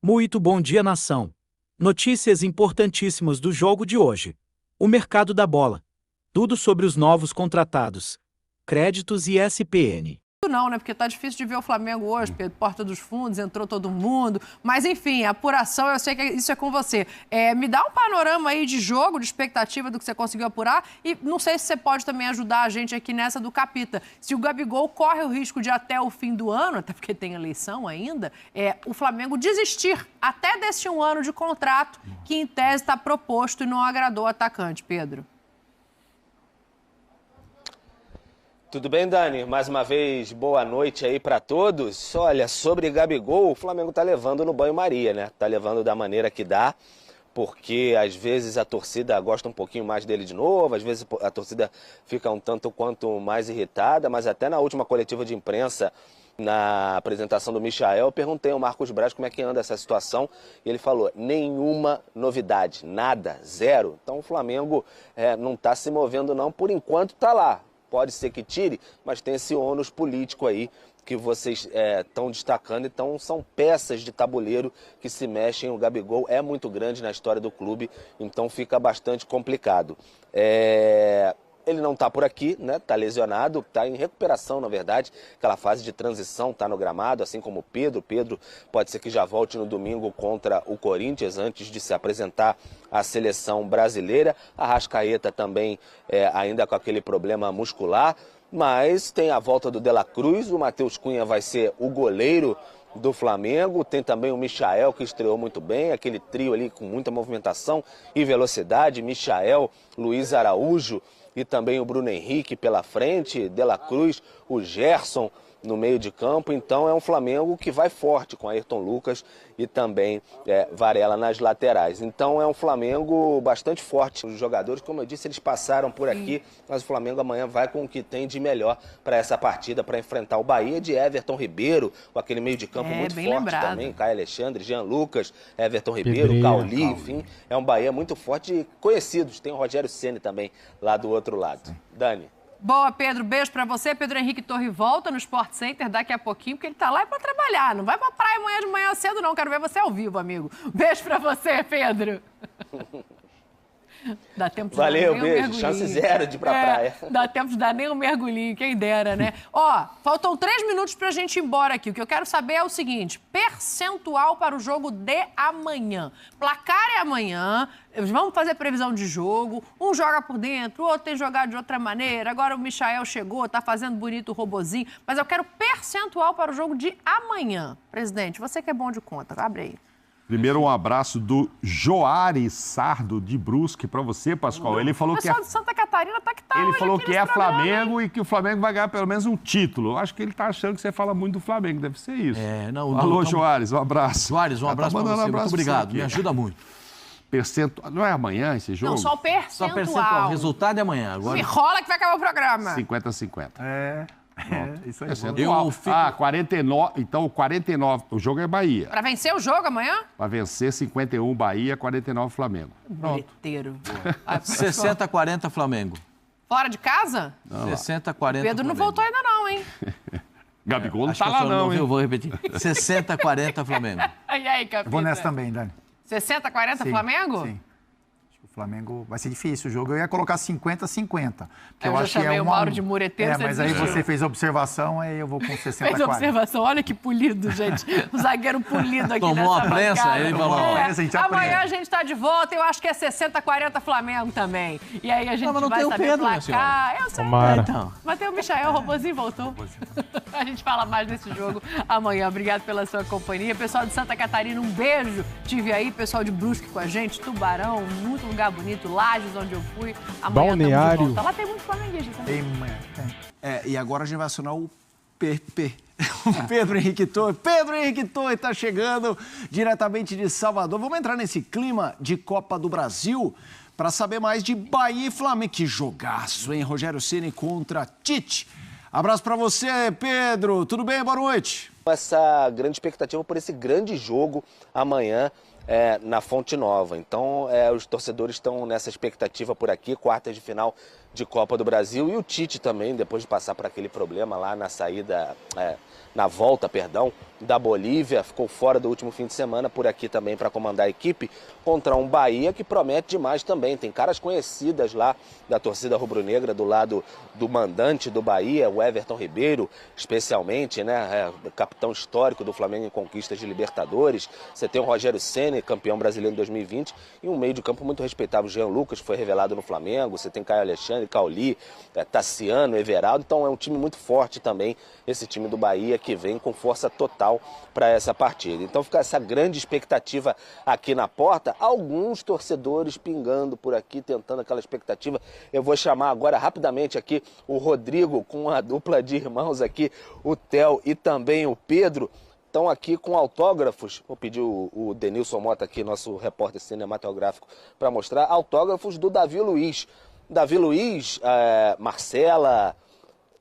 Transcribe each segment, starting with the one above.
Muito bom dia, nação. Notícias importantíssimas do jogo de hoje. O mercado da bola. Tudo sobre os novos contratados. Créditos e SPN. Não, né? Porque tá difícil de ver o Flamengo hoje, Pedro. Porta dos Fundos, entrou todo mundo. Mas, enfim, a apuração, eu sei que isso é com você. Me dá um panorama aí de jogo, de expectativa do que você conseguiu apurar. E não sei se você pode também ajudar a gente aqui nessa do Capita. Se o Gabigol corre o risco de até o fim do ano, até porque tem eleição ainda, o Flamengo desistir até desse um ano de contrato que, em tese, está proposto e não agradou o atacante, Pedro. Tudo bem, Dani? Mais uma vez, boa noite aí para todos. Olha, sobre Gabigol, o Flamengo tá levando no banho-maria, né? Tá levando da maneira que dá, porque às vezes a torcida gosta um pouquinho mais dele de novo, às vezes a torcida fica um tanto quanto mais irritada, mas até na última coletiva de imprensa, na apresentação do Michael, eu perguntei ao Marcos Braz como é que anda essa situação e ele falou, nenhuma novidade, nada, zero. Então o Flamengo não tá se movendo não, por enquanto tá lá. Pode ser que tire, mas tem esse ônus político aí que vocês estão destacando. Então são peças de tabuleiro que se mexem. O Gabigol é muito grande na história do clube, então fica bastante complicado. Ele não está por aqui, né? Está lesionado, está em recuperação, na verdade. Aquela fase de transição está no gramado, assim como o Pedro. Pedro pode ser que já volte no domingo contra o Corinthians, antes de se apresentar à seleção brasileira. A Arrascaeta também ainda com aquele problema muscular. Mas tem a volta do De La Cruz, o Matheus Cunha vai ser o goleiro do Flamengo, tem também o Michael que estreou muito bem, aquele trio ali com muita movimentação e velocidade, Michael, Luiz Araújo e também o Bruno Henrique pela frente, De La Cruz, o Gerson no meio de campo. Então é um Flamengo que vai forte com Ayrton Lucas e também Varela nas laterais. Então é um Flamengo bastante forte. Os jogadores, como eu disse, eles passaram por aqui, mas o Flamengo amanhã vai com o que tem de melhor para essa partida, para enfrentar o Bahia de Everton Ribeiro, com aquele meio de campo muito forte lembrado. Também, Caio Alexandre, Jean Lucas, Everton Ribeiro, Cauli, enfim, é um Bahia muito forte e conhecidos. Tem o Rogério Ceni também lá do outro lado. Dani. Boa, Pedro. Beijo pra você. Pedro Henrique Torre volta no Sport Center daqui a pouquinho, porque ele tá lá pra trabalhar. Não vai pra praia amanhã de manhã cedo, não. Quero ver você ao vivo, amigo. Beijo pra você, Pedro. Dá tempo de Valeu, dar beijo. Chance zero de ir pra praia. Dá tempo de dar nem um mergulhinho, quem dera, né? Ó, faltam 3 minutos pra gente ir embora aqui. O que eu quero saber é o seguinte, percentual para o jogo de amanhã. Placar é amanhã, vamos fazer previsão de jogo, um joga por dentro, o outro tem jogado de outra maneira, agora o Michael chegou, tá fazendo bonito o robozinho, mas eu quero percentual para o jogo de amanhã. Presidente, você que é bom de conta, abre aí. Primeiro, um abraço do Joari Sardo, de Brusque, para você, Pascoal. Ele falou o pessoal de Santa Catarina tá que tá ele hoje falou aqui que é nesse programa, Flamengo hein? e que o Flamengo vai ganhar pelo menos um título. Acho que ele tá achando que você fala muito do Flamengo, deve ser isso. Alô, Joares, um abraço. Joares, um abraço para você. Muito obrigado, me ajuda muito. Percentual. Não é amanhã esse jogo? Não, só o percentual. Só percentual. O resultado é amanhã. Agora... Me rola que vai acabar o programa. 50-50. Isso aí. Percentual. 49. Então, 49. O jogo é Bahia. Pra vencer o jogo amanhã? Pra vencer, 51 Bahia, 49 Flamengo. Pronto. 60-40 Flamengo. Fora de casa? 60-40 Pedro não voltou ainda não, hein? Gabigol não tá lá não, hein? Eu vou repetir. 60-40 Flamengo. E aí, Capita? Vou nessa também, Dani. 60-40 Flamengo? Sim. Acho que o Flamengo vai ser difícil o jogo. Eu ia colocar 50-50. Eu já chamei o Mauro de mureteiro. Mas aí você fez a observação, aí eu vou com 60-40. Fez a observação, olha que polido, gente. O zagueiro polido aqui Tomou nessa uma prensa, bancada. ele falou. Amanhã a gente tá de volta, eu acho que é 60-40 Flamengo também. E aí a gente mas não vai tem o saber Pedro, placar. Eu sei, Então. mas tem o Michael, o robozinho voltou. A gente fala mais desse jogo amanhã. Obrigado pela sua companhia. Pessoal de Santa Catarina, um beijo. Tive aí, pessoal de Brusque com a gente, Tubarão, muito lugar bonito, Lages, onde eu fui. Amanhã Balneário. estamos de volta. Lá tem muito flamenguista também. E agora a gente vai acionar o PP. O Pedro Henrique Torre. Pedro Henrique Torre está chegando diretamente de Salvador. Vamos entrar nesse clima de Copa do Brasil para saber mais de Bahia e Flamengo. Que jogaço, hein? Rogério Ceni contra Tite. Abraço para você, Pedro. Tudo bem? Boa noite. Essa grande expectativa por esse grande jogo amanhã na Fonte Nova. Então, os torcedores estão nessa expectativa por aqui, quartas de final de Copa do Brasil. E o Tite também, depois de passar por aquele problema lá na saída, na volta, da Bolívia, ficou fora do último fim de semana por aqui também para comandar a equipe contra um Bahia que promete demais também. Tem caras conhecidas lá da torcida rubro-negra do lado do mandante do Bahia, o Everton Ribeiro, especialmente, né, capitão histórico do Flamengo em conquistas de Libertadores. Você tem o Rogério Ceni, campeão brasileiro em 2020, e um meio de campo muito respeitável, Jean Lucas, foi revelado no Flamengo. Você tem Caio Alexandre, Cauli, Tassiano, Everaldo. Então é um time muito forte também, esse time do Bahia, que vem com força total para essa partida. Então fica essa grande expectativa aqui na porta, alguns torcedores pingando por aqui, tentando aquela expectativa. Eu vou chamar agora rapidamente aqui o Rodrigo, com a dupla de irmãos aqui, o Theo e também o Pedro, estão aqui com autógrafos. Vou pedir o Denilson Mota aqui, nosso repórter cinematográfico, para mostrar autógrafos do Davi Luiz. Davi Luiz, Marcela,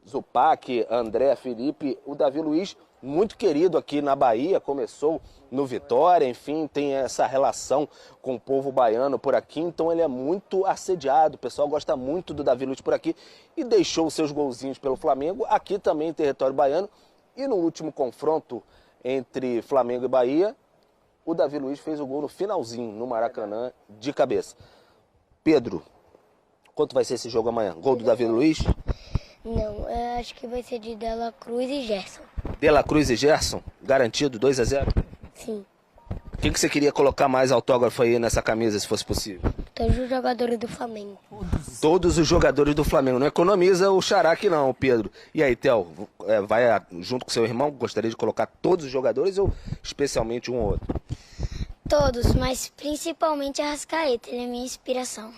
Zupac, André, Felipe, o Davi Luiz, muito querido aqui na Bahia, começou no Vitória, enfim, tem essa relação com o povo baiano por aqui, então ele é muito assediado, o pessoal gosta muito do Davi Luiz por aqui e deixou seus golzinhos pelo Flamengo, aqui também em território baiano, e no último confronto entre Flamengo e Bahia, o Davi Luiz fez o gol no finalzinho, no Maracanã, de cabeça. Pedro, quanto vai ser esse jogo amanhã? Gol do Davi Luiz? Não, eu acho que vai ser de De La Cruz e Gerson. De La Cruz e Gerson? Garantido, 2-0? Sim. O que você queria colocar mais autógrafo aí nessa camisa, se fosse possível? Todos os jogadores do Flamengo. Todos os jogadores do Flamengo. Não economiza o xará aqui não, Pedro. E aí, Theo, vai junto com seu irmão? Gostaria de colocar todos os jogadores ou especialmente um ou outro? Todos, mas principalmente a Arrascaeta, ele é minha inspiração.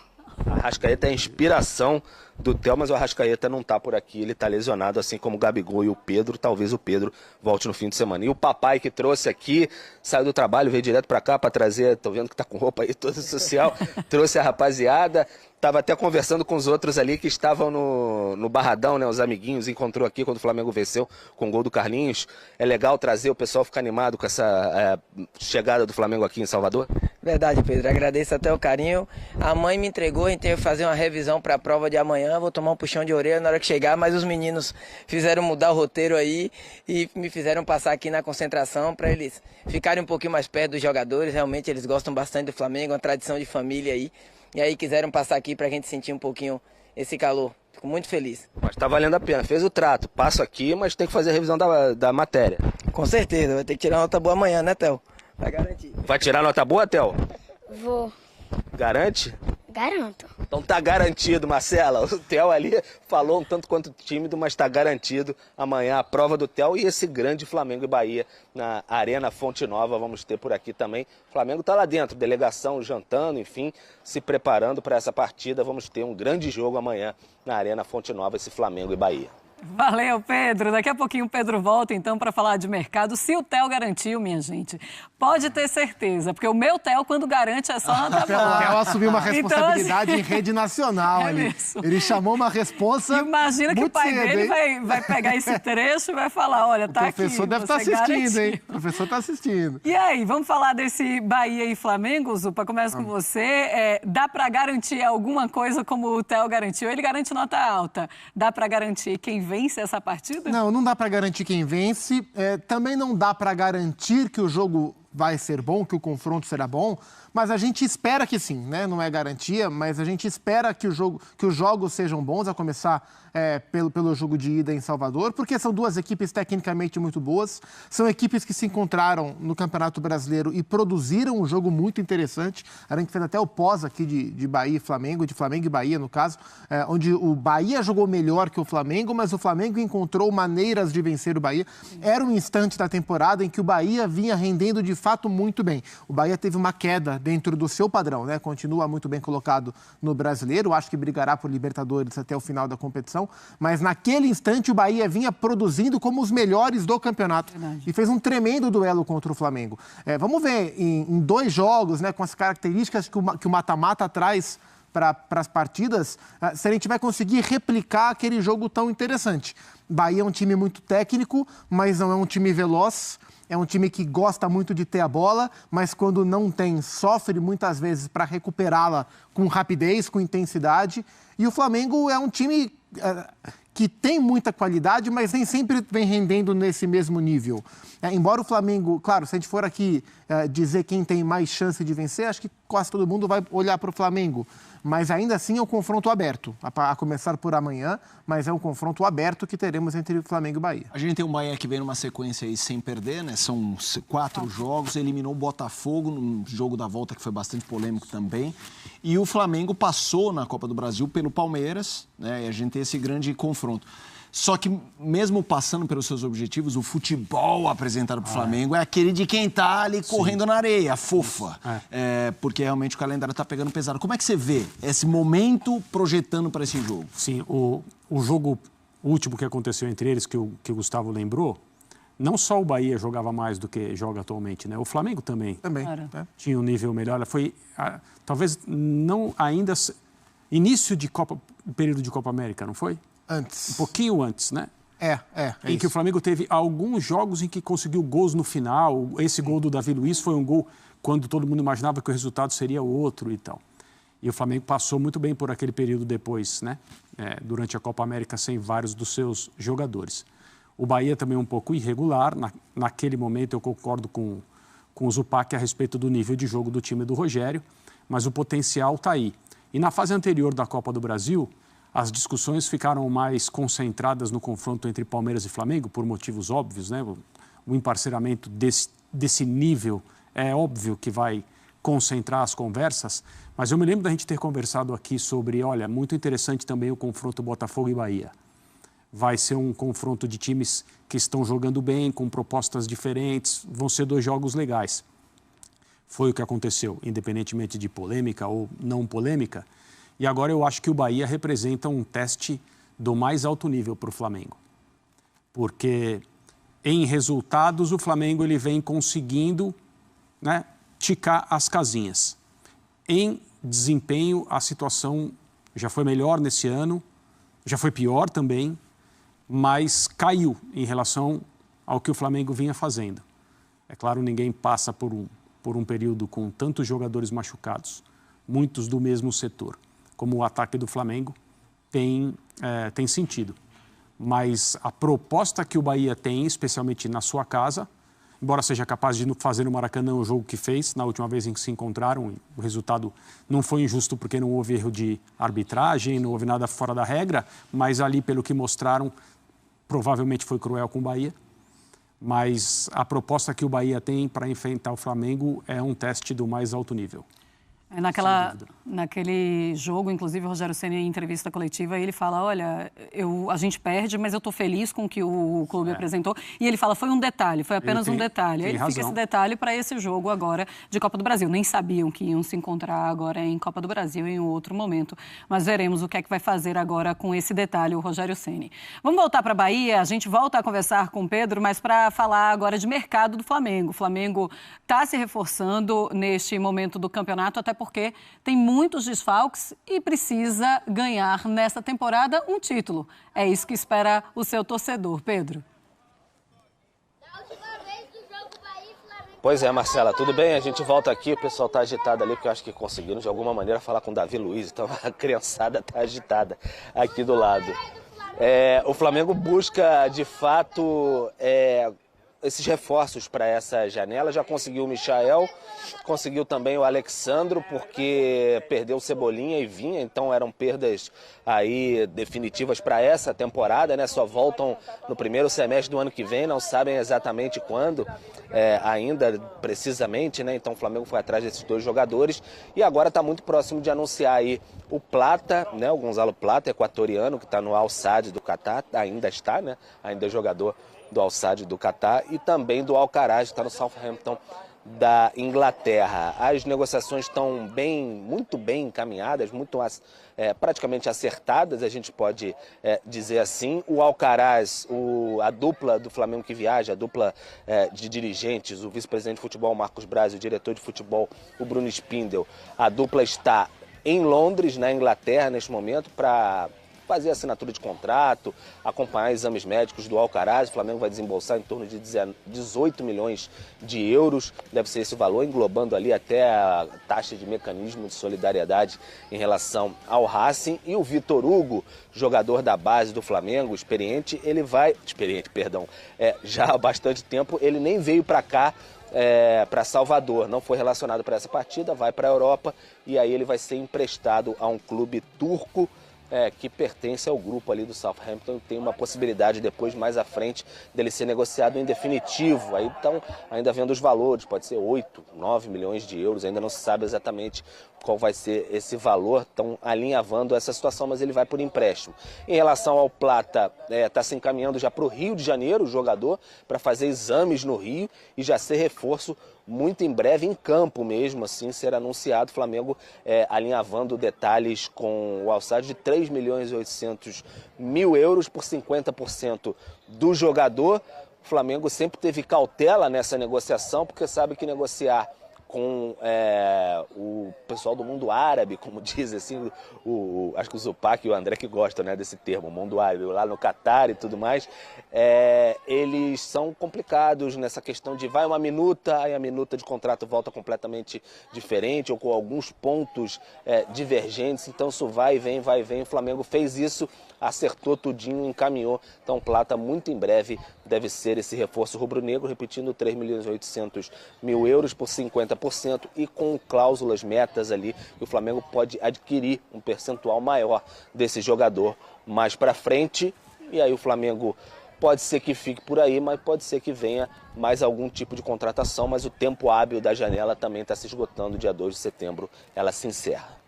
A Arrascaeta é a inspiração do Theo, mas o Arrascaeta não tá por aqui, ele tá lesionado, assim como o Gabigol e o Pedro. Talvez o Pedro volte no fim de semana. E o papai que trouxe aqui, saiu do trabalho, veio direto pra cá pra trazer, tô vendo que tá com roupa aí toda social, trouxe a rapaziada. Tava até conversando com os outros ali que estavam no Barradão, né? Os amiguinhos, encontrou aqui quando o Flamengo venceu com o gol do Carlinhos. É legal trazer o pessoal ficar animado com essa chegada do Flamengo aqui em Salvador? Verdade, Pedro. Agradeço até o carinho. A mãe me entregou, a gente teve que fazer uma revisão para a prova de amanhã. Vou tomar um puxão de orelha na hora que chegar, mas os meninos fizeram mudar o roteiro aí e me fizeram passar aqui na concentração para eles ficarem um pouquinho mais perto dos jogadores. Realmente eles gostam bastante do Flamengo, uma tradição de família aí. E aí quiseram passar aqui pra gente sentir um pouquinho esse calor. Fico muito feliz. Mas tá valendo a pena. Fez o trato. Passo aqui, mas tem que fazer a revisão da matéria. Com certeza. Vai ter que tirar uma nota boa amanhã, né, Theo? Vai garantir. Vai tirar nota boa, Theo? Vou. Garante? Garanto. Então tá garantido, Marcela. O Theo ali falou um tanto quanto tímido, mas tá garantido amanhã a prova do Theo e esse grande Flamengo e Bahia na Arena Fonte Nova. Vamos ter por aqui também. O Flamengo tá lá dentro, delegação jantando, enfim, se preparando para essa partida. Vamos ter um grande jogo amanhã na Arena Fonte Nova, esse Flamengo e Bahia. Valeu, Pedro. Daqui a pouquinho o Pedro volta, então, para falar de mercado. Se o Theo garantiu, minha gente, pode ter certeza, porque o meu Theo, quando garante, é só nota boa. O Theo assumiu uma responsabilidade então, assim, em rede nacional. Ele chamou uma responsa. Imagina que o pai dele vai pegar esse trecho e vai falar, olha, tá aqui. O professor deve estar assistindo, hein? O professor está assistindo. E aí, vamos falar desse Bahia e Flamengo, Zupa? Começa com você. Dá para garantir alguma coisa como o Theo garantiu? Ele garante nota alta. Dá para garantir quem vence essa partida? Não, não dá para garantir quem vence. Também não dá para garantir que o jogo vai ser bom, que o confronto será bom, mas a gente espera que sim, né? Não é garantia, mas a gente espera que os jogos sejam bons, a começar pelo jogo de ida em Salvador, porque são duas equipes tecnicamente muito boas, são equipes que se encontraram no Campeonato Brasileiro e produziram um jogo muito interessante. A gente fez até o pós aqui de Bahia e Flamengo, de Flamengo e Bahia, no caso, onde o Bahia jogou melhor que o Flamengo, mas o Flamengo encontrou maneiras de vencer o Bahia. Era um instante da temporada em que o Bahia vinha rendendo de fato muito bem. O Bahia teve uma queda dentro do seu padrão, né? Continua muito bem colocado no Brasileiro, acho que brigará por Libertadores até o final da competição, mas naquele instante o Bahia vinha produzindo como os melhores do campeonato. Verdade. E fez um tremendo duelo contra o Flamengo. Vamos ver em dois jogos, né, com as características que o mata-mata traz para as partidas, se a gente vai conseguir replicar aquele jogo tão interessante. Bahia é um time muito técnico, mas não é um time veloz. É um time que gosta muito de ter a bola, mas quando não tem, sofre muitas vezes para recuperá-la com rapidez, com intensidade. E o Flamengo é um time que tem muita qualidade, mas nem sempre vem rendendo nesse mesmo nível. Embora o Flamengo, claro, se a gente for aqui dizer quem tem mais chance de vencer, acho que quase todo mundo vai olhar para o Flamengo. Mas ainda assim é um confronto aberto, a começar por amanhã, mas é um confronto aberto que teremos entre Flamengo e Bahia. A gente tem um Bahia que vem numa sequência aí sem perder, né? São 4 jogos, eliminou o Botafogo num jogo da volta que foi bastante polêmico também. E o Flamengo passou na Copa do Brasil pelo Palmeiras, né? E a gente tem esse grande confronto. Só que, mesmo passando pelos seus objetivos, o futebol apresentado para o Flamengo é aquele de quem está ali correndo na areia, fofa. Porque realmente o calendário está pegando pesado. Como é que você vê esse momento projetando para esse jogo? Sim, o jogo último que aconteceu entre eles, que o Gustavo lembrou, não só o Bahia jogava mais do que joga atualmente, né? O Flamengo também tinha um nível melhor. Foi, talvez, não ainda... Início de período de Copa América, não foi? Antes. Um pouquinho antes, né? Em que isso. o Flamengo teve alguns jogos em que conseguiu gols no final. Esse gol do Davi Luiz foi um gol quando todo mundo imaginava que o resultado seria outro e tal. E o Flamengo passou muito bem por aquele período depois, né? Durante a Copa América, sem vários dos seus jogadores. O Bahia também um pouco irregular. Naquele momento eu concordo com o Zupac a respeito do nível de jogo do time do Rogério, mas o potencial está aí. E na fase anterior da Copa do Brasil, as discussões ficaram mais concentradas no confronto entre Palmeiras e Flamengo, por motivos óbvios, né? O emparceramento desse nível é óbvio que vai concentrar as conversas, mas eu me lembro da gente ter conversado aqui sobre, olha, muito interessante também o confronto Botafogo e Bahia. Vai ser um confronto de times que estão jogando bem, com propostas diferentes, vão ser 2 jogos legais. Foi o que aconteceu, independentemente de polêmica ou não polêmica. E agora eu acho que o Bahia representa um teste do mais alto nível para o Flamengo. Porque em resultados o Flamengo ele vem conseguindo, né, ticar as casinhas. Em desempenho a situação já foi melhor nesse ano, já foi pior também, mas caiu em relação ao que o Flamengo vinha fazendo. É claro, ninguém passa por um período com tantos jogadores machucados, muitos do mesmo setor, como o ataque do Flamengo tem sentido. Mas a proposta que o Bahia tem, especialmente na sua casa, embora seja capaz de fazer no Maracanã o jogo que fez na última vez em que se encontraram, o resultado não foi injusto porque não houve erro de arbitragem, não houve nada fora da regra, mas ali, pelo que mostraram, provavelmente foi cruel com o Bahia. Mas a proposta que o Bahia tem para enfrentar o Flamengo é um teste do mais alto nível. Naquele jogo, inclusive, o Rogério Ceni, em entrevista coletiva, ele fala, olha, a gente perde, mas eu estou feliz com o que o clube apresentou. E ele fala, foi um detalhe, foi apenas um detalhe. Ele fica esse detalhe para esse jogo agora de Copa do Brasil. Nem sabiam que iam se encontrar agora em Copa do Brasil em outro momento. Mas veremos o que é que vai fazer agora com esse detalhe o Rogério Ceni. Vamos voltar para a Bahia, a gente volta a conversar com o Pedro, mas para falar agora de mercado do Flamengo. O Flamengo está se reforçando neste momento do campeonato, até porque tem muitos desfalques e precisa ganhar nessa temporada um título. É isso que espera o seu torcedor. Pedro. Pois é, Marcela, tudo bem? A gente volta aqui, o pessoal está agitado ali, porque eu acho que conseguiram de alguma maneira falar com o Davi Luiz, então a criançada está agitada aqui do lado. O Flamengo busca, de fato, esses reforços para essa janela. Já conseguiu o Michael, conseguiu também o Alexandro, porque perdeu o Cebolinha e Vinha, então eram perdas aí definitivas para essa temporada, né? Só voltam no primeiro semestre do ano que vem, não sabem exatamente quando, ainda precisamente, né? Então o Flamengo foi atrás desses 2 jogadores e agora está muito próximo de anunciar aí o Plata, né? O Gonzalo Plata, equatoriano, que está no Al Sadd do Catar, ainda está, né? Ainda é jogador do Al Sadd do Catar, e também do Alcaraz, que está no Southampton da Inglaterra. As negociações estão muito bem encaminhadas, praticamente acertadas, a gente pode dizer assim. O Alcaraz, a dupla do Flamengo que viaja, a dupla de dirigentes, o vice-presidente de futebol Marcos Braz e o diretor de futebol, o Bruno Spindel, a dupla está em Londres, na Inglaterra, neste momento, para fazer assinatura de contrato, acompanhar exames médicos do Alcaraz. O Flamengo vai desembolsar em torno de 18 milhões de euros, deve ser esse valor, englobando ali até a taxa de mecanismo de solidariedade em relação ao Racing. E o Vitor Hugo, jogador da base do Flamengo, já há bastante tempo, ele nem veio para cá, para Salvador, não foi relacionado para essa partida, vai para a Europa e aí ele vai ser emprestado a um clube turco que pertence ao grupo ali do Southampton, e tem uma possibilidade depois, mais à frente, dele ser negociado em definitivo. Aí estão ainda vendo os valores, pode ser 8, 9 milhões de euros, ainda não se sabe exatamente qual vai ser esse valor, estão alinhavando essa situação, mas ele vai por empréstimo. Em relação ao Plata, está se encaminhando já para o Rio de Janeiro, o jogador, para fazer exames no Rio e já ser reforço muito em breve, em campo mesmo, assim, ser anunciado. O Flamengo alinhavando detalhes com o alçado de 3.800.000 euros por 50% do jogador. O Flamengo sempre teve cautela nessa negociação, porque sabe que negociar com o pessoal do mundo árabe, como diz assim, acho que o Zupac e o André que gostam, né, desse termo, mundo árabe, lá no Catar e tudo mais, eles são complicados nessa questão de vai uma minuta, aí a minuta de contrato volta completamente diferente ou com alguns pontos divergentes, então isso vai e vem, o Flamengo fez isso, acertou tudinho, encaminhou, então Plata muito em breve deve ser esse reforço rubro-negro, repetindo, 3.800.000 euros por 50% e com cláusulas, metas ali, que o Flamengo pode adquirir um percentual maior desse jogador mais para frente, e aí o Flamengo pode ser que fique por aí, mas pode ser que venha mais algum tipo de contratação, mas o tempo hábil da janela também está se esgotando, dia 2 de setembro ela se encerra.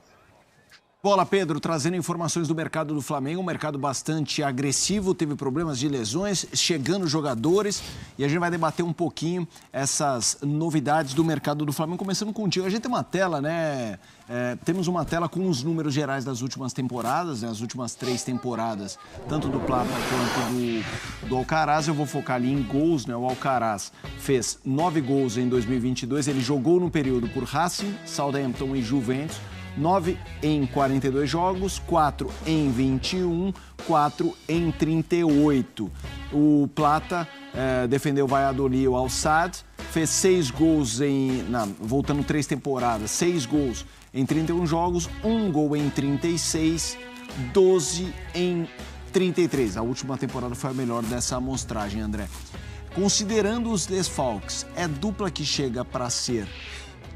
Bola, Pedro, trazendo informações do mercado do Flamengo, um mercado bastante agressivo, teve problemas de lesões, chegando jogadores, e a gente vai debater um pouquinho essas novidades do mercado do Flamengo, começando contigo. A gente tem uma tela, né? Temos uma tela com os números gerais das últimas temporadas, né? As últimas 3 temporadas, tanto do Plata quanto do Alcaraz. Eu vou focar ali em gols, né? O Alcaraz fez 9 gols em 2022, ele jogou no período por Racing, Southampton e Juventus, 9 em 42 jogos, 4 em 21, 4 em 38. O Plata defendeu o Valladolid e o Al-Sadd, fez 6 gols voltando 3 temporadas, 6 gols em 31 jogos, 1 gol em 36, 12 em 33. A última temporada foi a melhor dessa amostragem, André. Considerando os desfalques, é dupla que chega para ser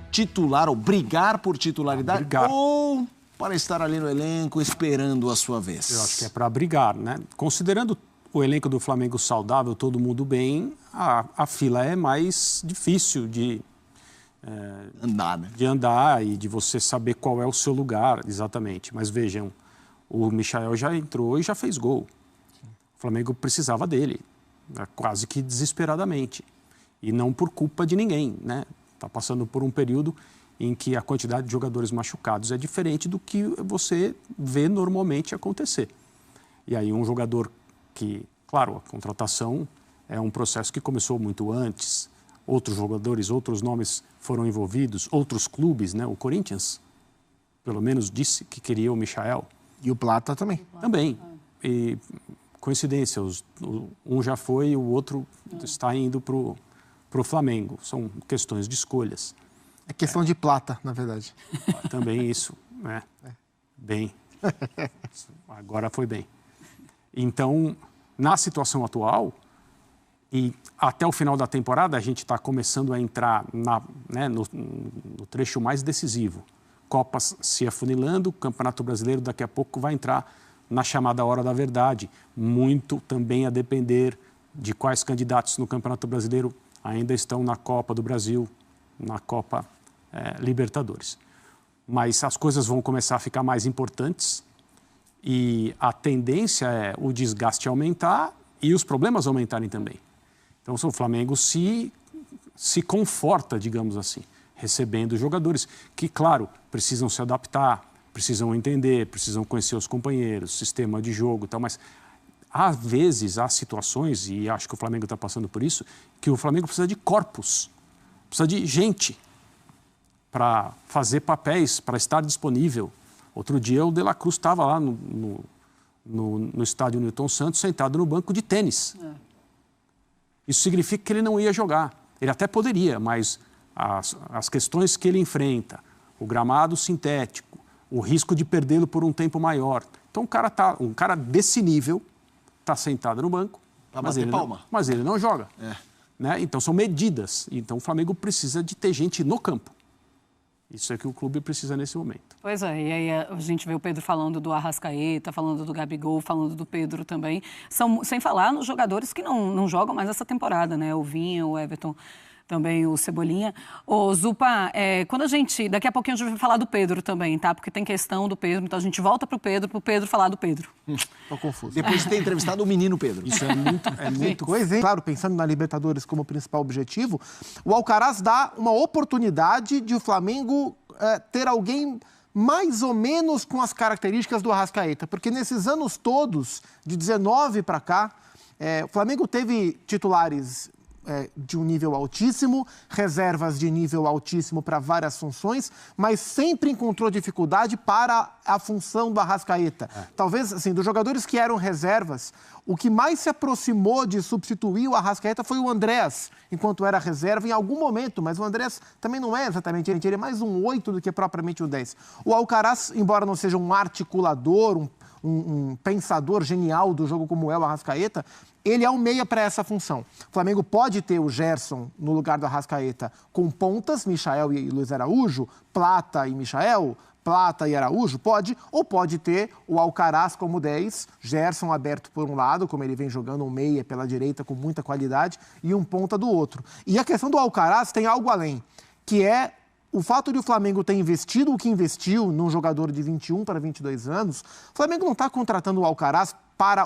titular ou brigar por titularidade ou para estar ali no elenco esperando a sua vez? Eu acho que é para brigar, né? Considerando o elenco do Flamengo saudável, todo mundo bem, a fila é mais difícil de andar, né? De andar e de você saber qual é o seu lugar exatamente. Mas vejam, o Michael já entrou e já fez gol. O Flamengo precisava dele, quase que desesperadamente. E não por culpa de ninguém, né? Está passando por um período em que a quantidade de jogadores machucados é diferente do que você vê normalmente acontecer. E aí um jogador que, claro, a contratação é um processo que começou muito antes, outros jogadores, outros nomes foram envolvidos, outros clubes, né? O Corinthians, pelo menos, disse que queria o Michael. E o Plata também. Também. E coincidência, um já foi e o outro está indo para o Flamengo. São questões de escolhas. É questão de plata, na verdade. Também isso, né? Bem. Agora foi bem. Então, na situação atual, e até o final da temporada, a gente está começando a entrar no trecho mais decisivo. Copas se afunilando, o Campeonato Brasileiro daqui a pouco vai entrar na chamada hora da verdade. Muito também a depender de quais candidatos no Campeonato Brasileiro ainda estão na Copa do Brasil, na Copa Libertadores. Mas as coisas vão começar a ficar mais importantes e a tendência é o desgaste aumentar e os problemas aumentarem também. Então, o Flamengo se conforta, digamos assim, recebendo jogadores que, claro, precisam se adaptar, precisam entender, precisam conhecer os companheiros, sistema de jogo e tal, mas às vezes, há situações, e acho que o Flamengo está passando por isso, que o Flamengo precisa de corpos, precisa de gente para fazer papéis, para estar disponível, Outro dia o De La Cruz estava lá no estádio Newton Santos, sentado no banco de tênis. Isso significa que ele não ia jogar. Ele até poderia, mas as questões que ele enfrenta, o gramado sintético, o risco de perdê-lo por um tempo maior. Então, um cara desse nível está sentado no banco, mas ele não joga. Né? Então, são medidas. Então, o Flamengo precisa de ter gente no campo. Isso é que o clube precisa nesse momento. Pois é, e aí a gente vê o Pedro falando do Arrascaeta, falando do Gabigol, falando do Pedro também. Sem falar nos jogadores que não jogam mais essa temporada, né? O Vinha, o Everton, também o Cebolinha. Ô, Zupa, quando a gente... Daqui a pouquinho a gente vai falar do Pedro também, tá? Porque tem questão do Pedro, então a gente volta pro Pedro falar do Pedro. Tô confuso. Depois de ter entrevistado o menino Pedro. Isso é muito coisa, hein? Claro, pensando na Libertadores como principal objetivo, o Alcaraz dá uma oportunidade de o Flamengo ter alguém mais ou menos com as características do Arrascaeta, porque nesses anos todos, de 19 para cá, o Flamengo teve titulares de um nível altíssimo, reservas de nível altíssimo para várias funções, mas sempre encontrou dificuldade para a função do Arrascaeta. Talvez, assim, dos jogadores que eram reservas, o que mais se aproximou de substituir o Arrascaeta foi o Andrés, enquanto era reserva em algum momento, mas o Andrés também não é exatamente, ele é mais um 8 do que propriamente um 10. O Alcaraz, embora não seja um articulador, um pensador genial do jogo como é o Arrascaeta, ele é um meia para essa função. O Flamengo pode ter o Gerson no lugar do Arrascaeta com pontas, Michael e Luiz Araújo, Plata e Michael, Plata e Araújo, pode, ou pode ter o Alcaraz como 10, Gerson aberto por um lado, como ele vem jogando, um meia pela direita com muita qualidade, e um ponta do outro. E a questão do Alcaraz tem algo além, que é o fato de o Flamengo ter investido o que investiu num jogador de 21 para 22 anos, o Flamengo não está contratando o Alcaraz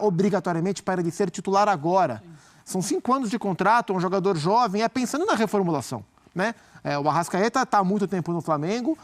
obrigatoriamente para ele ser titular agora. São 5 anos de contrato, um jogador jovem, pensando na reformulação, né? O Arrascaeta está há muito tempo no Flamengo,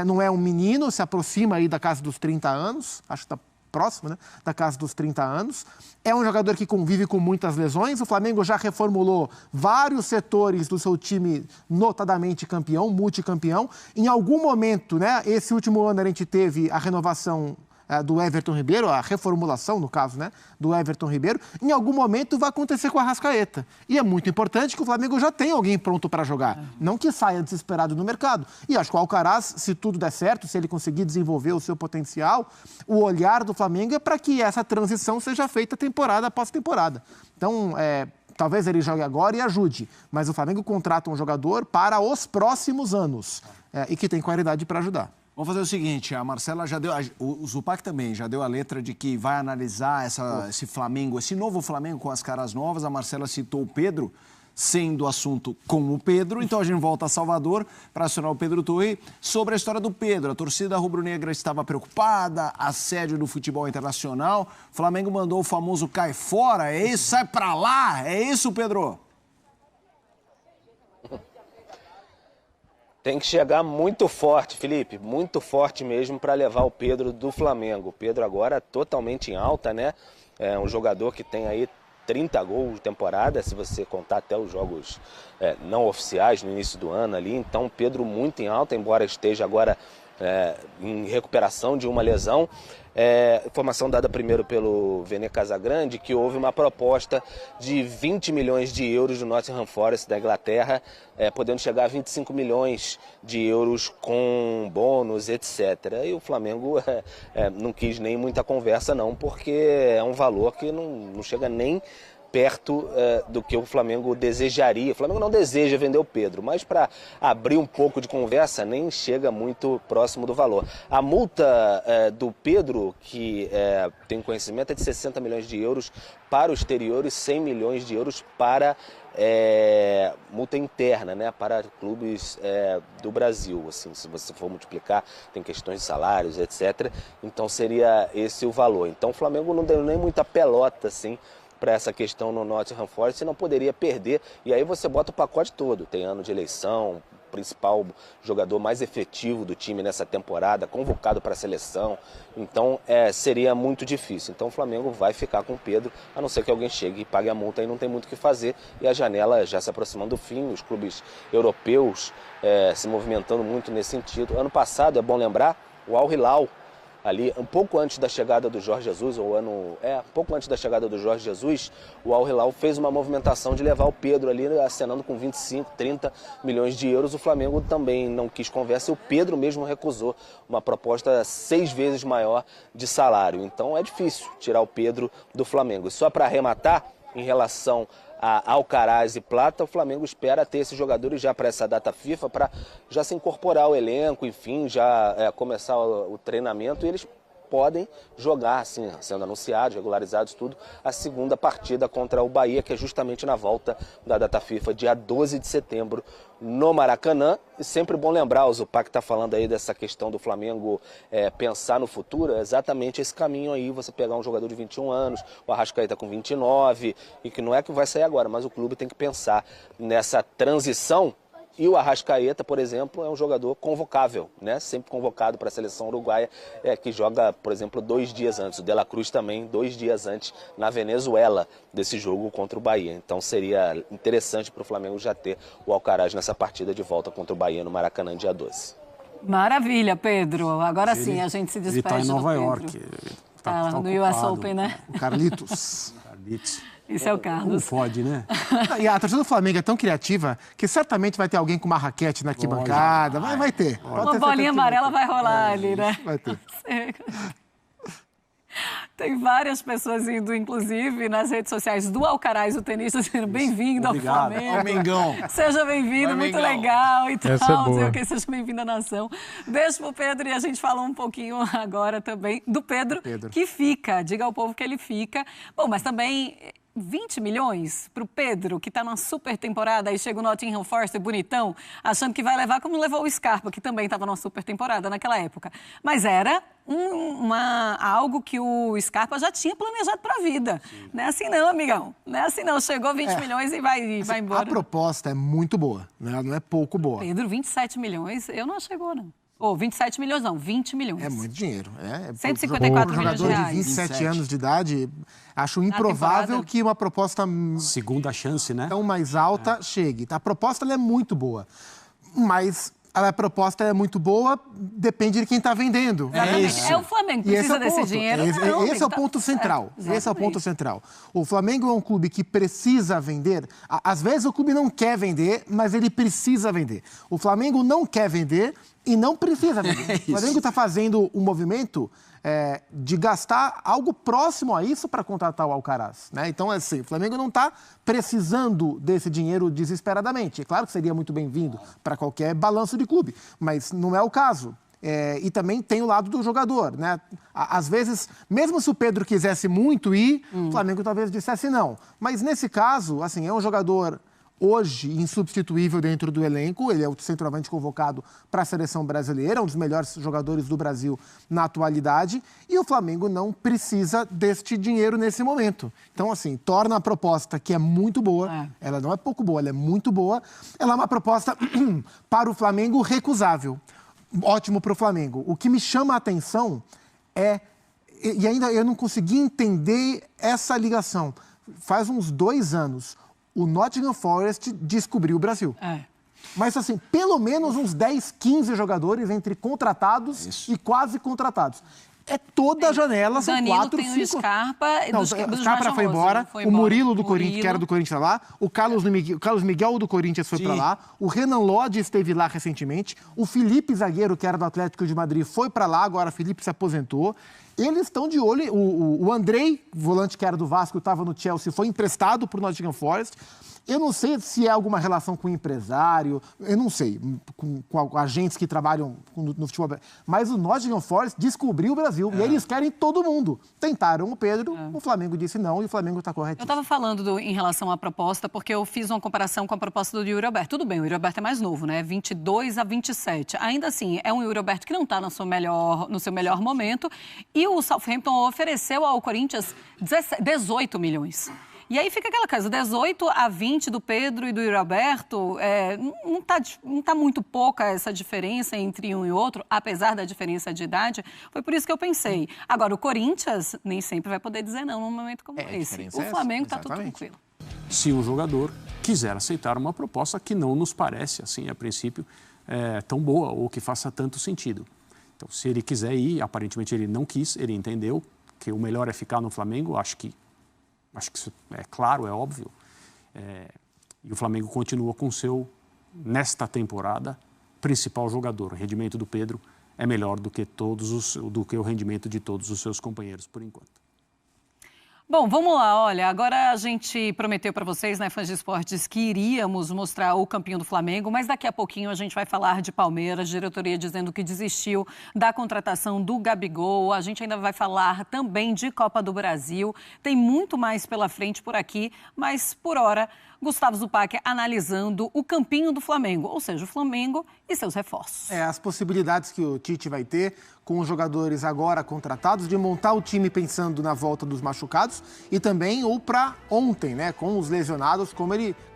não é um menino, se aproxima aí da casa dos 30 anos, acho que está próximo, né, da casa dos 30 anos. É um jogador que convive com muitas lesões. O Flamengo já reformulou vários setores do seu time, notadamente campeão, multicampeão. Em algum momento, né, esse último ano a gente teve a renovação do Everton Ribeiro, a reformulação, no caso, né, do Everton Ribeiro. Em algum momento vai acontecer com a Arrascaeta. E é muito importante que o Flamengo já tenha alguém pronto para jogar. Não que saia desesperado no mercado. E acho que o Alcaraz, se tudo der certo, se ele conseguir desenvolver o seu potencial, o olhar do Flamengo é para que essa transição seja feita temporada após temporada. Então, talvez ele jogue agora e ajude. Mas o Flamengo contrata um jogador para os próximos anos. E que tem qualidade para ajudar. Vamos fazer o seguinte, a Marcela já deu, o Zupac também já deu a letra de que vai analisar esse Flamengo, esse novo Flamengo com as caras novas. A Marcela citou o Pedro, sendo o assunto com o Pedro. Então a gente volta a Salvador para acionar o Pedro Torre sobre a história do Pedro. A torcida rubro-negra estava preocupada, assédio do futebol internacional. O Flamengo mandou o famoso cai fora, é isso, sai pra lá, é isso, Pedro? Tem que chegar muito forte, Felipe, muito forte mesmo para levar o Pedro do Flamengo. O Pedro agora totalmente em alta, né? É um jogador que tem aí 30 gols de temporada, se você contar até os jogos não oficiais no início do ano ali. Então, Pedro muito em alta, embora esteja agora em recuperação de uma lesão. Informação dada primeiro pelo Vene Casagrande, que houve uma proposta de 20 milhões de euros do Nottingham Forest da Inglaterra, podendo chegar a 25 milhões de euros com bônus, etc. E o Flamengo não quis nem muita conversa não, porque é um valor que não chega nem perto do que o Flamengo desejaria. O Flamengo não deseja vender o Pedro, mas para abrir um pouco de conversa, nem chega muito próximo do valor. A multa do Pedro, que tem conhecimento, é de 60 milhões de euros para o exterior e 100 milhões de euros para multa interna, né, para clubes do Brasil. Assim, se você for multiplicar, tem questões de salários, etc. Então seria esse o valor. Então o Flamengo não deu nem muita pelota, assim, para essa questão no Nottingham Forest, você não poderia perder, e aí você bota o pacote todo, tem ano de eleição, principal jogador mais efetivo do time nessa temporada, convocado para a seleção, então seria muito difícil. Então o Flamengo vai ficar com o Pedro, a não ser que alguém chegue e pague a multa, e não tem muito o que fazer, e a janela já se aproximando do fim, os clubes europeus se movimentando muito nesse sentido. Ano passado, é bom lembrar, o Al Hilal ali, um pouco antes da chegada do Jorge Jesus, pouco antes da chegada do Jorge Jesus, o Al Hilal fez uma movimentação de levar o Pedro ali, acenando com 25, 30 milhões de euros. O Flamengo também não quis conversa e o Pedro mesmo recusou uma proposta 6 vezes maior de salário. Então é difícil tirar o Pedro do Flamengo. E só para arrematar, em relação a Alcaraz e Plata, o Flamengo espera ter esses jogadores já para essa data FIFA, para já se incorporar ao elenco, enfim, já começar o treinamento, e eles podem jogar, assim, sendo anunciados, regularizados, tudo, a segunda partida contra o Bahia, que é justamente na volta da data FIFA, dia 12 de setembro, no Maracanã. E sempre bom lembrar, o Zupac está falando aí dessa questão do Flamengo pensar no futuro, é exatamente esse caminho aí, você pegar um jogador de 21 anos, o Arrascaeta com 29, e que não é que vai sair agora, mas o clube tem que pensar nessa transição. E o Arrascaeta, por exemplo, é um jogador convocável, né? Sempre convocado para a seleção uruguaia, que joga, por exemplo, 2 dias antes. O De La Cruz também, 2 dias antes, na Venezuela, desse jogo contra o Bahia. Então seria interessante para o Flamengo já ter o Alcaraz nessa partida de volta contra o Bahia no Maracanã, dia 12. Maravilha, Pedro. Agora sim, a gente se despede. Ele está em Nova York. Tá no US Open, né? O Carlitos. Esse é o Carlos. Não pode, né? E a torcida do Flamengo é tão criativa que certamente vai ter alguém com uma raquete na arquibancada. Vai ter. Uma bolinha amarela vai rolar ali, né? Vai ter. Tem várias pessoas indo, inclusive, nas redes sociais do Alcaraz, o tenista, dizendo bem-vindo ao Flamengo. Ao Mengão. Seja bem-vindo, muito legal e tal. Não sei o que, seja bem-vindo à nação. Beijo pro Pedro, e a gente falou um pouquinho agora também do Pedro, que fica. Diga ao povo que ele fica. Bom, mas também 20 milhões para o Pedro, que está numa super temporada, aí chega o Nottingham Forest bonitão, achando que vai levar, como levou o Scarpa, que também estava numa super temporada naquela época. Mas era algo que o Scarpa já tinha planejado para a vida. Sim. Não é assim não, amigão. Não é assim não. Chegou 20 milhões e vai embora. A proposta é muito boa, né? Não é pouco boa. Pedro, 27 milhões, eu não chegou, não. 27 milhões não, 20 milhões. É muito dinheiro. 154 milhões de reais. Jogador de 27 anos de idade, acho improvável que uma proposta... Segunda chance, né? Tão mais alta chegue. A proposta ela é muito boa, mas a proposta é muito boa, depende de quem está vendendo. É o Flamengo que precisa desse dinheiro. Esse é o ponto central. Esse é o ponto central. O Flamengo é um clube que precisa vender. Às vezes o clube não quer vender, mas ele precisa vender. O Flamengo não quer vender e não precisa vender. O Flamengo está fazendo um movimento de gastar algo próximo a isso para contratar o Alcaraz, né? Então, assim, o Flamengo não está precisando desse dinheiro desesperadamente. É claro que seria muito bem-vindo para qualquer balanço de clube, mas não é o caso. E também tem o lado do jogador, né? Às vezes, mesmo se o Pedro quisesse muito ir, o Flamengo talvez dissesse não. Mas nesse caso, assim, é um jogador hoje insubstituível dentro do elenco. Ele é o centroavante convocado para a seleção brasileira, um dos melhores jogadores do Brasil na atualidade, e o Flamengo não precisa deste dinheiro nesse momento. Então, assim, torna a proposta, que é muito boa, ela não é pouco boa, ela é muito boa, ela é uma proposta para o Flamengo recusável. Ótimo para o Flamengo. O que me chama a atenção e ainda eu não consegui entender essa ligação. Faz uns 2 anos, o Nottingham Forest descobriu o Brasil. Mas, assim, pelo menos uns 10, 15 jogadores entre contratados e quase contratados. É toda a janela, são 4, 5... O Scarpa... Não, o Scarpa foi embora, o Murilo do Corinthians, que era do Corinthians, lá, o Carlos Miguel do Corinthians foi para lá, o Renan Lodge esteve lá recentemente, o Felipe, zagueiro, que era do Atlético de Madrid, foi para lá, agora o Felipe se aposentou. Eles estão de olho, o Andrei, volante que era do Vasco, estava no Chelsea, foi emprestado para o Nottingham Forest. Eu não sei se é alguma relação com o empresário, eu não sei, com agentes que trabalham no futebol, mas o Nottingham Forest descobriu o Brasil e eles querem todo mundo. Tentaram o Pedro, o Flamengo disse não e o Flamengo está correto. Eu estava falando em relação à proposta, porque eu fiz uma comparação com a proposta do Yuri Alberto. Tudo bem, o Yuri Alberto é mais novo, né? 22 a 27. Ainda assim, é um Yuri Alberto que não está no seu melhor momento, e o Southampton ofereceu ao Corinthians 18 milhões. E aí fica aquela coisa, 18 a 20 do Pedro e do Yuri Alberto, não tá muito pouca essa diferença entre um e outro, apesar da diferença de idade. Foi por isso que eu pensei. Agora, o Corinthians nem sempre vai poder dizer não num momento como esse. O Flamengo está tudo tranquilo. Se um jogador quiser aceitar uma proposta que não nos parece, assim, a princípio, tão boa ou que faça tanto sentido. Então, se ele quiser ir, aparentemente ele não quis, ele entendeu que o melhor é ficar no Flamengo, acho que isso é claro, é óbvio. E o Flamengo continua com o seu, nesta temporada, principal jogador. O rendimento do Pedro é melhor do que o rendimento de todos os seus companheiros, por enquanto. Bom, vamos lá, olha, agora a gente prometeu para vocês, né, fãs de esportes, que iríamos mostrar o campinho do Flamengo, mas daqui a pouquinho a gente vai falar de Palmeiras, diretoria dizendo que desistiu da contratação do Gabigol, a gente ainda vai falar também de Copa do Brasil, tem muito mais pela frente por aqui, mas por hora, Gustavo Zupac analisando o campinho do Flamengo, ou seja, o Flamengo e seus reforços. As possibilidades que o Tite vai ter com os jogadores agora contratados de montar o time pensando na volta dos machucados e também ou para ontem, né, com os lesionados,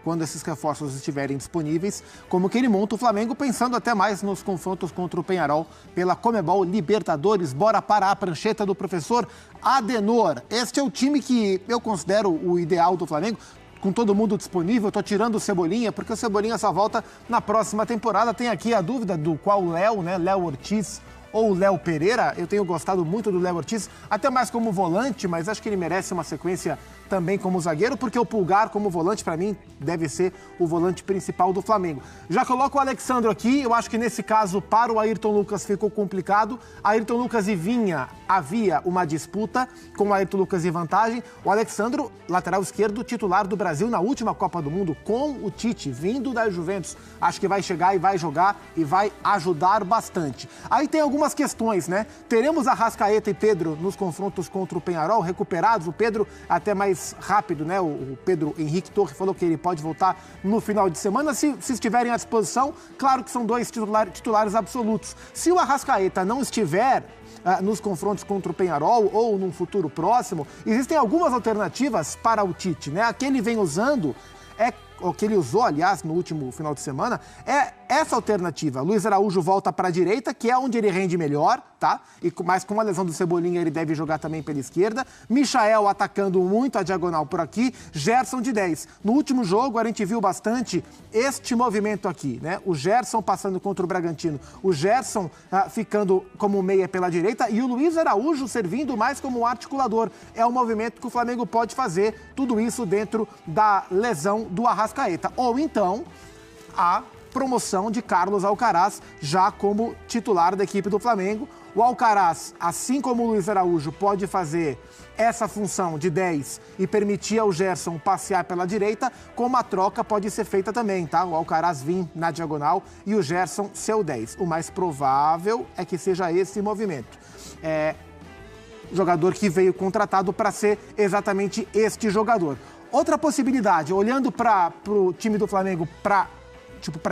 quando esses reforços estiverem disponíveis, como que ele monta o Flamengo pensando até mais nos confrontos contra o Peñarol pela Conmebol Libertadores. Bora para a prancheta do professor Adenor. Este é o time que eu considero o ideal do Flamengo. Com todo mundo disponível, estou tirando o Cebolinha, porque o Cebolinha só volta na próxima temporada. Tem aqui a dúvida do qual Léo, né? Léo Ortiz ou Léo Pereira. Eu tenho gostado muito do Léo Ortiz, até mais como volante, mas acho que ele merece uma sequência também como zagueiro, porque o Pulgar como volante, para mim, deve ser o volante principal do Flamengo. Já coloco o Alexandro aqui, eu acho que nesse caso, para o Ayrton Lucas ficou complicado. Ayrton Lucas e Vinha, havia uma disputa com o Ayrton Lucas em vantagem. O Alexandro, lateral esquerdo, titular do Brasil na última Copa do Mundo, com o Tite, vindo da Juventus. Acho que vai chegar e vai jogar e vai ajudar bastante. Aí tem algumas questões, né? Teremos Arrascaeta e Pedro nos confrontos contra o Peñarol, recuperados. O Pedro até mais rápido, né? O Pedro Henrique Torre falou que ele pode voltar no final de semana, se estiverem à disposição. Claro que são dois titulares absolutos. Se o Arrascaeta não estiver nos confrontos contra o Peñarol ou num futuro próximo, existem algumas alternativas para o Tite, né? A que ele vem usando o que ele usou, aliás, no último final de semana, é essa alternativa. Luiz Araújo volta para a direita, que é onde ele rende melhor, tá? Mas com a lesão do Cebolinha, ele deve jogar também pela esquerda. Michael atacando muito a diagonal por aqui. Gerson de 10. No último jogo, a gente viu bastante este movimento aqui, né? O Gerson passando contra o Bragantino. O Gerson ficando como meia pela direita e o Luiz Araújo servindo mais como articulador. É um movimento que o Flamengo pode fazer, tudo isso dentro da lesão do Arrascaeta. Ou então, a promoção de Carlos Alcaraz já como titular da equipe do Flamengo. O Alcaraz, assim como o Luiz Araújo, pode fazer essa função de 10 e permitir ao Gerson passear pela direita, como a troca pode ser feita também, tá? O Alcaraz vir na diagonal e o Gerson ser o 10. O mais provável é que seja esse movimento. Jogador que veio contratado para ser exatamente este jogador. Outra possibilidade, olhando para o time do Flamengo, para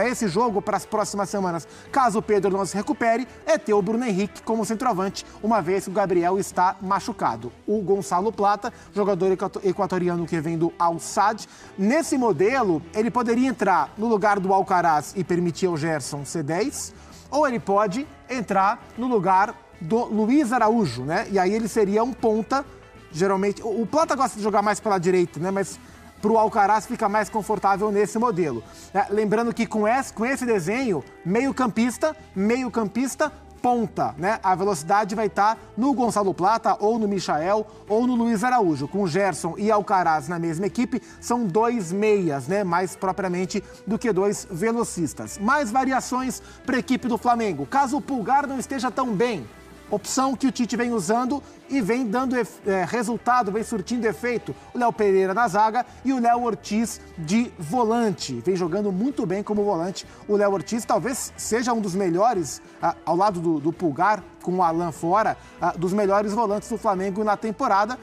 esse jogo, para as próximas semanas, caso o Pedro não se recupere, é ter o Bruno Henrique como centroavante, uma vez que o Gabriel está machucado. O Gonçalo Plata, jogador equatoriano que vem do Al Sadd, nesse modelo, ele poderia entrar no lugar do Alcaraz e permitir ao Gerson ser 10, ou ele pode entrar no lugar do Luiz Araújo, né? E aí ele seria um ponta. Geralmente, o Plata gosta de jogar mais pela direita, né? Mas para o Alcaraz fica mais confortável nesse modelo. Lembrando que com esse desenho, meio-campista, ponta, né? A velocidade vai estar no Gonçalo Plata, ou no Michael, ou no Luiz Araújo. Com Gerson e Alcaraz na mesma equipe, são dois meias, né? Mais propriamente do que dois velocistas. Mais variações para a equipe do Flamengo. Caso o Pulgar não esteja tão bem, opção que o Tite vem usando e vem dando resultado, vem surtindo efeito. O Léo Pereira na zaga e o Léo Ortiz de volante. Vem jogando muito bem como volante. O Léo Ortiz talvez seja um dos melhores, ao lado do Pulgar, com o Alan fora, dos melhores volantes do Flamengo na temporada.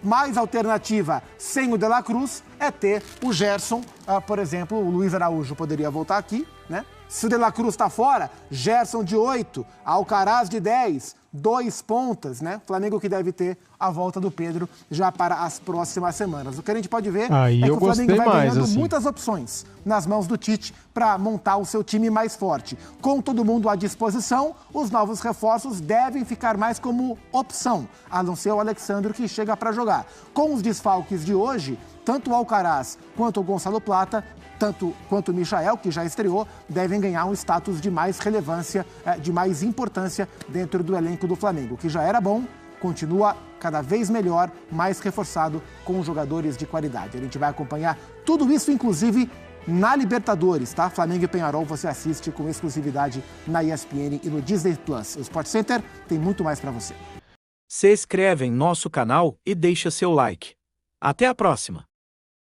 Mais alternativa, sem o De La Cruz, é ter o Gerson, por exemplo, o Luiz Araújo poderia voltar aqui, né? Se o De La Cruz está fora, Gerson de 8, Alcaraz de 10, 2 pontas, né? Flamengo que deve ter a volta do Pedro já para as próximas semanas. O que a gente pode ver é que o Flamengo vai ganhando muitas opções nas mãos do Tite para montar o seu time mais forte. Com todo mundo à disposição, os novos reforços devem ficar mais como opção, a não ser o Alexandre que chega para jogar. Com os desfalques de hoje, tanto o Alcaraz quanto o Gonçalo Plata, tanto quanto o Michael, que já estreou, devem ganhar um status de mais relevância, de mais importância dentro do elenco do Flamengo, que já era bom, continua cada vez melhor, mais reforçado com jogadores de qualidade. A gente vai acompanhar tudo isso, inclusive, na Libertadores, tá? Flamengo e Peñarol você assiste com exclusividade na ESPN e no Disney Plus. O Sport Center tem muito mais para você. Se inscreve em nosso canal e deixa seu like. Até a próxima!